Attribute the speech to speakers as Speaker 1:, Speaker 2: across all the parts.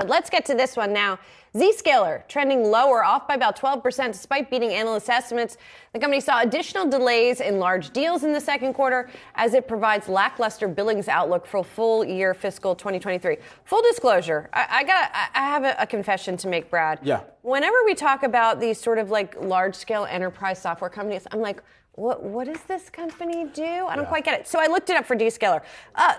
Speaker 1: Let's get to this one now. Zscaler trending lower, off by about 12% despite beating analyst estimates. The company saw additional delays in large deals in the second quarter as it provides lackluster billings outlook for full year fiscal 2023. Full disclosure, I have a confession to make, Brad.
Speaker 2: Yeah.
Speaker 1: Whenever we talk about these sort of like large scale enterprise software companies, I'm like, what does this company do? I don't quite get it. So I looked it up for Zscaler.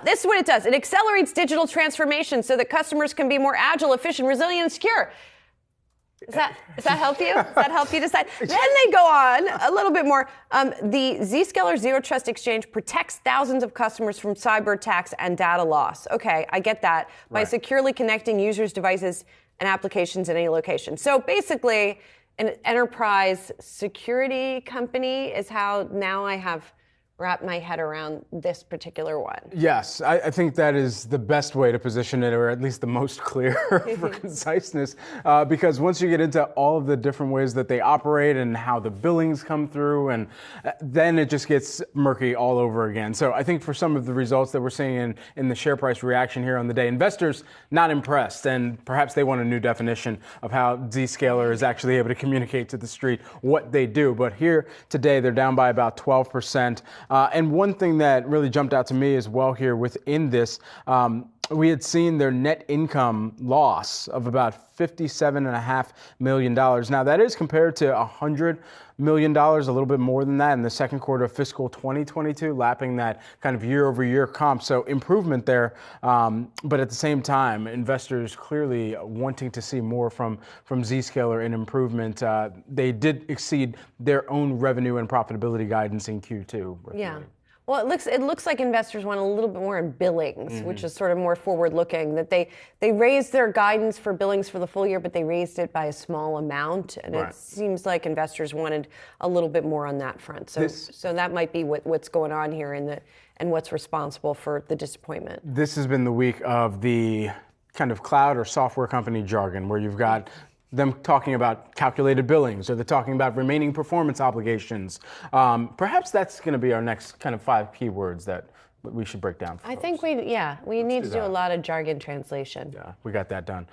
Speaker 1: This is what it does. It accelerates digital transformation so that customers can be more agile, efficient, resilient, and secure. Does that help you? Does that help you decide? Then they go on a little bit more. The Zscaler Zero Trust Exchange protects thousands of customers from cyber attacks and data loss. Okay, I get that. By securely connecting users' devices and applications at any location. So basically, an enterprise security company is how now I have wrapped my head around this particular one.
Speaker 2: Yes, I think that is the best way to position it, or at least the most clear for conciseness, because once you get into all of the different ways that they operate and how the billings come through, and then it just gets murky all over again. So I think for some of the results that we're seeing in the share price reaction here on the day, investors not impressed, and perhaps they want a new definition of how Zscaler is actually able to communicate to the street what they do. But here today, they're down by about 12%. And one thing that really jumped out to me as well here within this, we had seen their net income loss of about $57.5 million. Now, that is compared to $100 million, a little bit more than that in the second quarter of fiscal 2022, lapping that kind of year-over-year comp. So improvement there, but at the same time, investors clearly wanting to see more from Zscaler in improvement. They did exceed their own revenue and profitability guidance in Q2.
Speaker 1: Yeah. Well, it looks like investors want a little bit more in billings, which is sort of more forward-looking. That they raised their guidance for billings for the full year, but they raised it by a small amount, and it seems like investors wanted a little bit more on that front. So that might be what's going on here and what's responsible for the disappointment.
Speaker 2: This has been the week of the kind of cloud or software company jargon, where you've got them talking about calculated billings, or they're talking about remaining performance obligations. Perhaps that's going to be our next kind of 5 keywords that we should break down for
Speaker 1: I
Speaker 2: folks.
Speaker 1: think we need to do a lot of jargon translation.
Speaker 2: Yeah, we got that done.